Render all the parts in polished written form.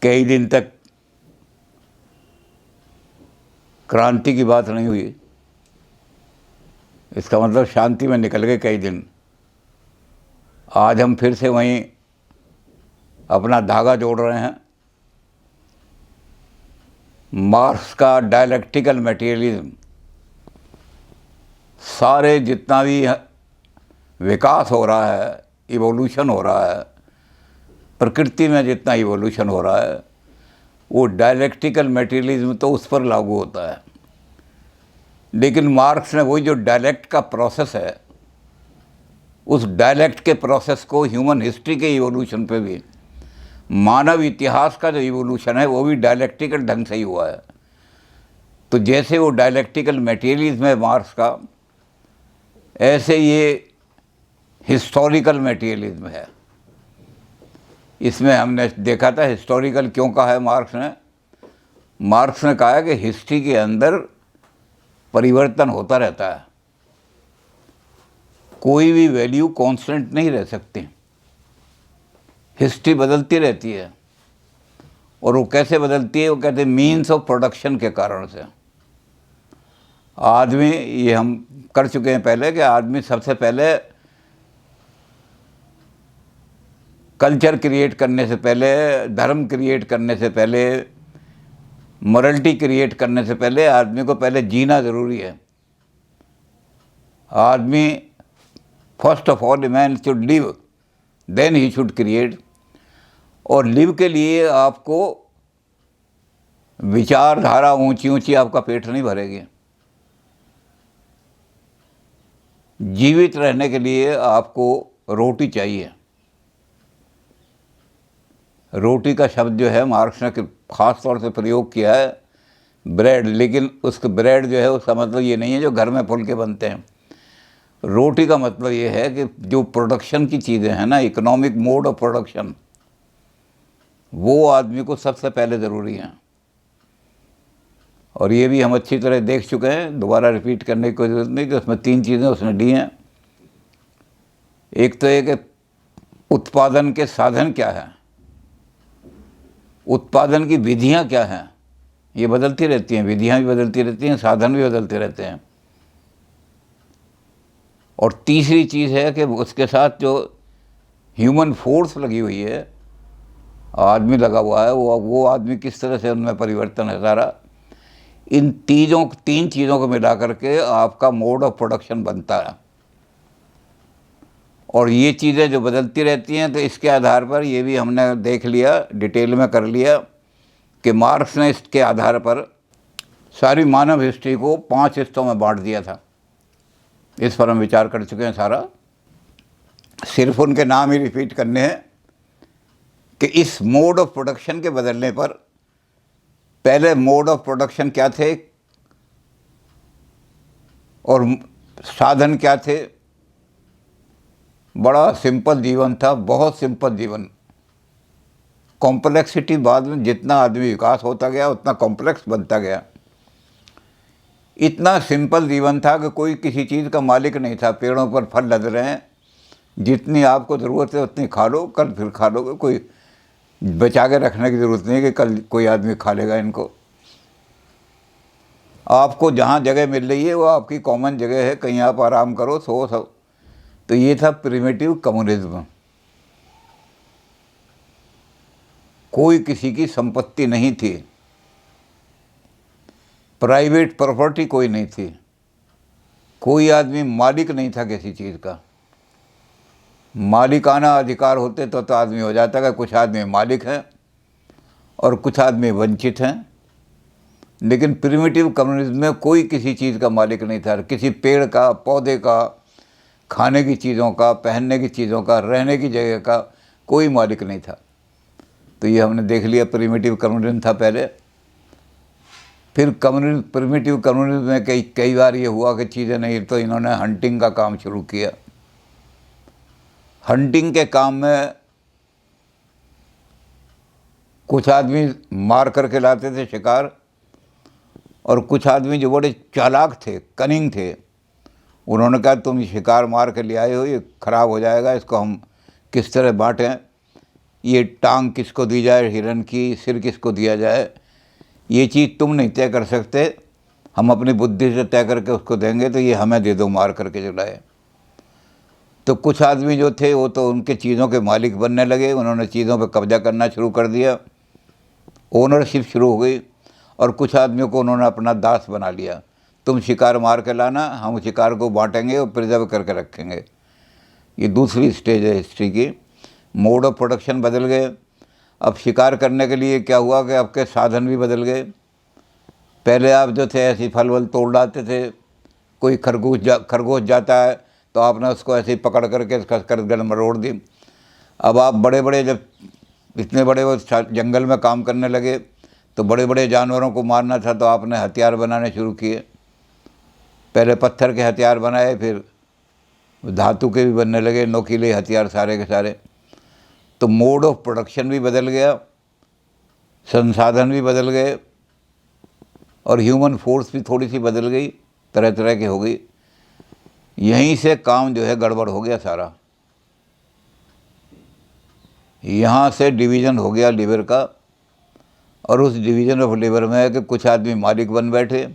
कई दिन तक क्रांति की बात नहीं हुई। इसका मतलब शांति में निकल गए कई दिन। आज हम फिर से वहीं अपना धागा जोड़ रहे हैं। मार्क्स का डायलेक्टिकल मटेरियलिज्म, सारे जितना भी विकास हो रहा है, इवोल्यूशन हो रहा है, प्रकृति में जितना इवोल्यूशन हो रहा है, वो डायलेक्टिकल मटेरियलिज्म तो उस पर लागू होता है। लेकिन मार्क्स ने वही जो डायलेक्ट का प्रोसेस है, उस डायलेक्ट के प्रोसेस को ह्यूमन हिस्ट्री के इवोल्यूशन पे भी, मानव इतिहास का जो इवोल्यूशन है वो भी डायलेक्टिकल ढंग से ही हुआ है। तो जैसे वो डायलेक्टिकल मटेरियलिज्म है मार्क्स का, ऐसे ये हिस्टोरिकल मटेरियलिज्म है। इसमें हमने देखा था हिस्टोरिकल क्यों कहा है मार्क्स ने कहा है कि हिस्ट्री के अंदर परिवर्तन होता रहता है, कोई भी वैल्यू कांस्टेंट नहीं रह सकती, हिस्ट्री बदलती रहती है। और वो कैसे बदलती है? वो कहते हैं मीन्स ऑफ प्रोडक्शन के कारण से। आदमी, ये हम कर चुके हैं पहले, कि आदमी सबसे पहले कल्चर क्रिएट करने से पहले, धर्म क्रिएट करने से पहले, मॉरलिटी क्रिएट करने से पहले आदमी को पहले जीना ज़रूरी है। आदमी first of all man should live, then he should create. और लिव के लिए आपको विचारधारा ऊंची ऊंची आपका पेट नहीं भरेगी। जीवित रहने के लिए आपको रोटी चाहिए। रोटी का शब्द जो है मार्क्स ने ख़ास तौर से प्रयोग किया है ब्रेड, लेकिन उसका ब्रेड जो है उसका मतलब ये नहीं है जो घर में फुलके बनते हैं। रोटी का मतलब ये है कि जो प्रोडक्शन की चीज़ें हैं ना, इकोनॉमिक मोड ऑफ प्रोडक्शन, वो आदमी को सबसे पहले ज़रूरी हैं। और ये भी हम अच्छी तरह देख चुके हैं, दोबारा रिपीट करने की कोई ज़रूरत नहीं, कि उसमें 3 चीज़ें उसने दी हैं। एक तो ये कि उत्पादन के साधन क्या हैं, उत्पादन की विधियां क्या हैं, ये बदलती रहती हैं, विधियां भी बदलती रहती हैं, साधन भी बदलते रहते हैं। और तीसरी चीज़ है कि उसके साथ जो ह्यूमन फोर्स लगी हुई है, आदमी लगा हुआ है, वो आदमी किस तरह से उनमें परिवर्तन है सारा। इन 3 चीज़ों को मिला करके आपका मोड ऑफ प्रोडक्शन बनता है। और ये चीज़ें जो बदलती रहती हैं, तो इसके आधार पर ये भी हमने देख लिया, डिटेल में कर लिया, कि मार्क्स ने इसके आधार पर सारी मानव हिस्ट्री को 5 हिस्सों में बांट दिया था। इस पर हम विचार कर चुके हैं सारा, सिर्फ उनके नाम ही रिपीट करने हैं। कि इस मोड ऑफ प्रोडक्शन के बदलने पर, पहले मोड ऑफ प्रोडक्शन क्या थे और साधन क्या थे? बड़ा सिंपल जीवन था, बहुत सिंपल जीवन। कॉम्प्लेक्सिटी बाद में जितना आदमी विकास होता गया उतना कॉम्प्लेक्स बनता गया। इतना सिंपल जीवन था कि कोई किसी चीज़ का मालिक नहीं था। पेड़ों पर फल लद रहे हैं, जितनी आपको ज़रूरत है उतनी खा लो, कल फिर खा लोगे, कोई बचा के रखने की ज़रूरत नहीं है कि कल कोई आदमी खा लेगा इनको। आपको जहाँ जगह मिल रही है वो आपकी कॉमन जगह है, कहीं आप आराम करो, सो सब। तो ये था प्रिमिटिव कम्युनिज्म। कोई किसी की संपत्ति नहीं थी, प्राइवेट प्रॉपर्टी कोई नहीं थी, कोई आदमी मालिक नहीं था किसी चीज़ का। मालिकाना अधिकार होते तो आदमी हो जाता है, कुछ आदमी मालिक हैं और कुछ आदमी वंचित हैं। लेकिन प्रिमिटिव कम्युनिज्म में कोई किसी चीज़ का मालिक नहीं था, किसी पेड़ का, पौधे का, खाने की चीज़ों का, पहनने की चीज़ों का, रहने की जगह का कोई मालिक नहीं था। तो ये हमने देख लिया, प्रिमिटिव कम्युनिज्म था पहले। फिर प्रिमिटिव कम्युनिज्म में कई बार ये हुआ कि चीज़ें नहीं, तो इन्होंने हंटिंग का काम शुरू किया। हंटिंग के काम में कुछ आदमी मार करके लाते थे शिकार, और कुछ आदमी जो बड़े चालाक थे, कनिंग थे, उन्होंने कहा तुम शिकार मार के ले आए हो, ये ख़राब हो जाएगा, इसको हम किस तरह बांटें। ये टांग किसको दी जाए हिरन की, सिर किसको दिया जाए, ये चीज़ तुम नहीं तय कर सकते, हम अपनी बुद्धि से तय करके उसको देंगे, तो ये हमें दे दो मार करके चलाए। तो कुछ आदमी जो थे वो तो उनके चीज़ों के मालिक बनने लगे, उन्होंने चीज़ों पर कब्जा करना शुरू कर दिया, ओनरशिप शुरू हो गई। और कुछ आदमियों को उन्होंने अपना दास बना लिया, तुम शिकार मार के लाना, हम शिकार को बांटेंगे और प्रिजर्व करके रखेंगे। ये दूसरी स्टेज है हिस्ट्री की। मोड ऑफ प्रोडक्शन बदल गए। अब शिकार करने के लिए क्या हुआ कि आपके साधन भी बदल गए। पहले आप जो थे ऐसी फल वल तोड़ लाते थे, कोई खरगोश जाता है तो आपने उसको ऐसे ही पकड़ करके कसकर गल मरोड़ दी। अब आप बड़े बड़े जब इतने बड़े वो जंगल में काम करने लगे तो बड़े बड़े जानवरों को मारना था, तो आपने हथियार बनाने शुरू किए। पहले पत्थर के हथियार बनाए, फिर धातु के भी बनने लगे, नोकीले हथियार सारे के सारे। तो मोड ऑफ प्रोडक्शन भी बदल गया, संसाधन भी बदल गए, और ह्यूमन फोर्स भी थोड़ी सी बदल गई, तरह तरह की हो गई। यहीं से काम जो है गड़बड़ हो गया सारा। यहाँ से डिवीज़न हो गया लेबर का, और उस डिवीज़न ऑफ लेबर में है कि कुछ आदमी मालिक बन बैठे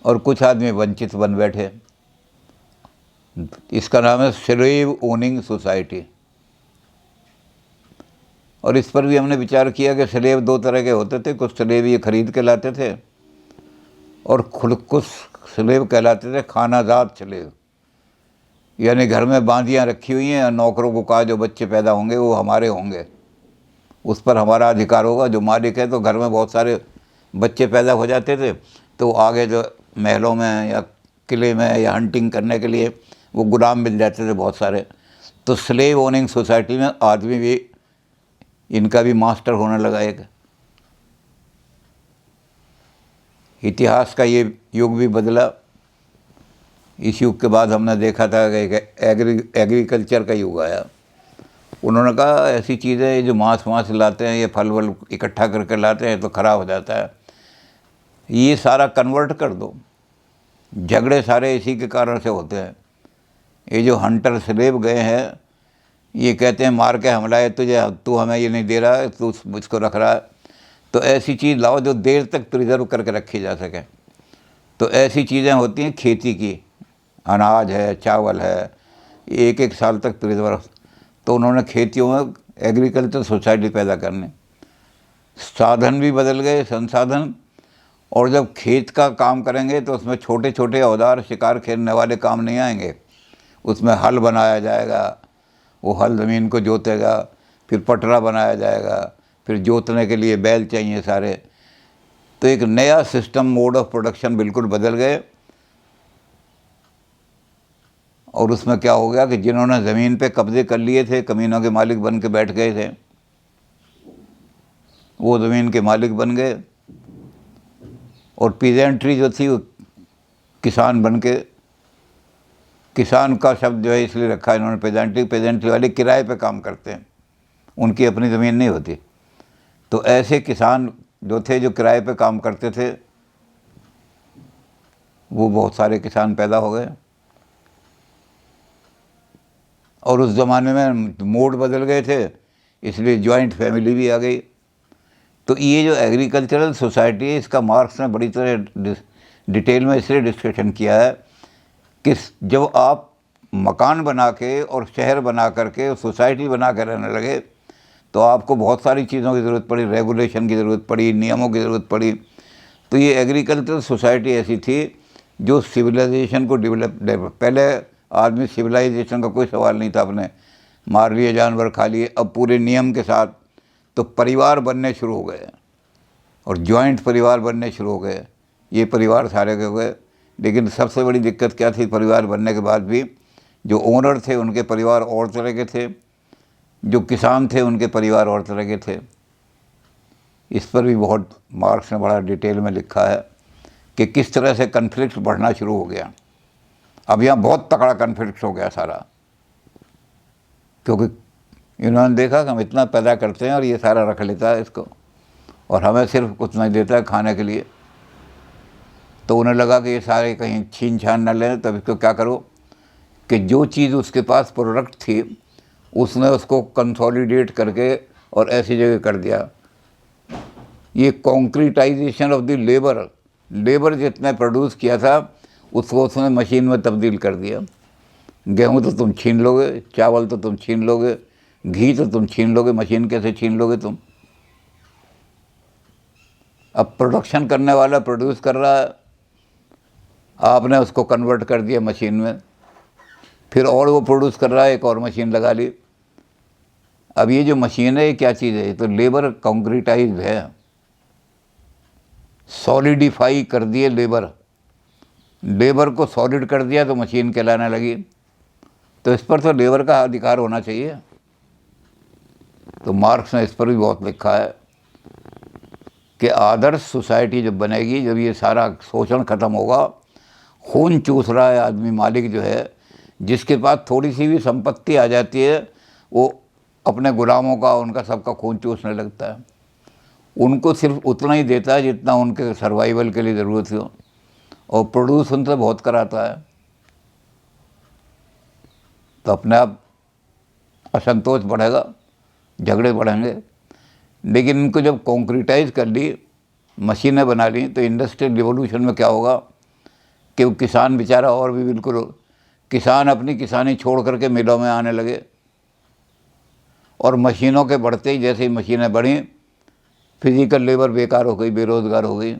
और कुछ आदमी वंचित बन बैठे। इसका नाम है स्लेव ओनिंग सोसाइटी। और इस पर भी हमने विचार किया कि स्लेव दो तरह के होते थे, कुछ स्लेव ये खरीद के लाते थे और कुछ स्लेव कहलाते थे खानाजात स्लेव, यानी घर में बांधियाँ रखी हुई हैं और नौकरों को कहा जो बच्चे पैदा होंगे वो हमारे होंगे, उस पर हमारा अधिकार होगा, जो मालिक है। तो घर में बहुत सारे बच्चे पैदा हो जाते थे, तो आगे जो महलों में या किले में या हंटिंग करने के लिए वो गुलाम मिल जाते थे बहुत सारे। तो स्लेव ओनिंग सोसाइटी में आदमी भी, इनका भी मास्टर होने लगा एक। इतिहास का ये युग भी बदला। इस युग के बाद हमने देखा था कि एग्रीकल्चर का युग आया। उन्होंने कहा ऐसी चीज़ें जो मांस लाते हैं, ये फल वल इकट्ठा करके लाते हैं तो ख़राब हो जाता है, ये सारा कन्वर्ट कर दो। झगड़े सारे इसी के कारण से होते हैं। ये जो हंटर स्लेव गए हैं, ये कहते हैं मार के हमला है तुझे, तू हमें ये नहीं दे रहा है, तू मुझको रख रहा है, तो ऐसी चीज़ लाओ जो देर तक प्रिजर्व करके रखी जा सके। तो ऐसी चीज़ें होती हैं खेती की, अनाज है, चावल है, एक एक साल तक प्रिजर्व। तो उन्होंने खेतियों में एग्रीकल्चर सोसाइटी पैदा करने। साधन भी बदल गए, संसाधन। और जब खेत का काम करेंगे तो उसमें छोटे छोटे औजार, शिकार खेलने वाले काम नहीं आएंगे। उसमें हल बनाया जाएगा, वो हल ज़मीन को जोतेगा, फिर पटरा बनाया जाएगा, फिर जोतने के लिए बैल चाहिए सारे। तो एक नया सिस्टम, मोड ऑफ प्रोडक्शन बिल्कुल बदल गए। और उसमें क्या हो गया कि जिन्होंने ज़मीन पे कब्जे कर लिए थे, कमीनों के मालिक बन के बैठ गए थे, वो ज़मीन के मालिक बन गए। और पीजेंट्री जो थी वो किसान बन के, किसान का शब्द जो है इसलिए रखा है इन्होंने पेजेंट्री वाले किराए पे काम करते हैं, उनकी अपनी ज़मीन नहीं होती। तो ऐसे किसान जो थे जो किराए पे काम करते थे, वो बहुत सारे किसान पैदा हो गए। और उस ज़माने में मोड बदल गए थे, इसलिए जॉइंट फैमिली भी आ गई। तो ये जो एग्रीकल्चरल सोसाइटी है, इसका मार्क्स ने बड़ी तरह डिटेल में इसलिए डिस्कशन किया है कि जब आप मकान बना के और शहर बना करके सोसाइटी बना कर रहने लगे, तो आपको बहुत सारी चीज़ों की ज़रूरत पड़ी, रेगुलेशन की ज़रूरत पड़ी, नियमों की ज़रूरत पड़ी। तो ये एग्रीकल्चरल सोसाइटी ऐसी थी जो सिविलाइजेशन को डेवलप। पहले आदमी सिविलाइजेशन का कोई सवाल नहीं था, अपने मार लिए जानवर खा लिए। अब पूरे नियम के साथ तो परिवार बनने शुरू हो गए और जॉइंट परिवार बनने शुरू हो गए। ये परिवार सारे के हो गए। लेकिन सबसे बड़ी दिक्कत क्या थी, परिवार बनने के बाद भी जो ओनर थे उनके परिवार और तरह के थे, जो किसान थे उनके परिवार और तरह के थे। इस पर भी बहुत मार्क्स ने बड़ा डिटेल में लिखा है कि किस तरह से कन्फ्लिक्ट बढ़ना शुरू हो गया। अब यहाँ बहुत तगड़ा कन्फ्लिक्ट हो गया सारा, क्योंकि इन्होंने देखा कि हम इतना पैदा करते हैं और ये सारा रख लेता है इसको, और हमें सिर्फ कुछ नहीं देता है खाने के लिए। तो उन्हें लगा कि ये सारे कहीं छीन छान न लें, तब इसको क्या करो कि जो चीज़ उसके पास प्रोडक्ट थी उसने उसको कंसोलिडेट करके और ऐसी जगह कर दिया। ये कॉन्क्रीटाइजेशन ऑफ द लेबर, लेबर जितने प्रोड्यूस किया था उसको उसने मशीन में तब्दील कर दिया। गेहूँ तो तुम छीन लोगे, चावल तो तुम छीन लोगे, घी तो तुम छीन लोगे, मशीन कैसे छीन लोगे तुम? अब प्रोडक्शन करने वाला प्रोड्यूस कर रहा है, आपने उसको कन्वर्ट कर दिया मशीन में, फिर और वो प्रोड्यूस कर रहा है, एक और मशीन लगा ली। अब ये जो मशीन है ये क्या चीज़ है? ये तो लेबर कॉन्क्रीटाइज है, सॉलिडिफाई कर दिए लेबर, लेबर को सॉलिड कर दिया तो मशीन कहलाने लगी। तो इस पर तो लेबर का अधिकार होना चाहिए। तो मार्क्स ने इस पर भी बहुत लिखा है कि आदर्श सोसाइटी जब बनेगी, जब ये सारा शोषण खत्म होगा, खून चूस रहा है आदमी, मालिक जो है, जिसके पास थोड़ी सी भी संपत्ति आ जाती है वो अपने गुलामों का, उनका सबका खून चूसने लगता है। उनको सिर्फ उतना ही देता है जितना उनके सर्वाइवल के लिए ज़रूरत हो, और प्रोड्यूस उनसे बहुत कराता है। तो अपने आप असंतोष बढ़ेगा, झगड़े बढ़ेंगे। लेकिन इनको जब कॉन्क्रीटाइज कर ली, मशीनें बना ली, तो इंडस्ट्रियल रिवोल्यूशन में क्या होगा कि वो किसान बेचारा और भी बिल्कुल, किसान अपनी किसानी छोड़ करके मिलों में आने लगे, और मशीनों के बढ़ते ही, जैसे ही मशीनें बढ़ी, फिजिकल लेबर बेकार हो गई, बेरोज़गार हो गई।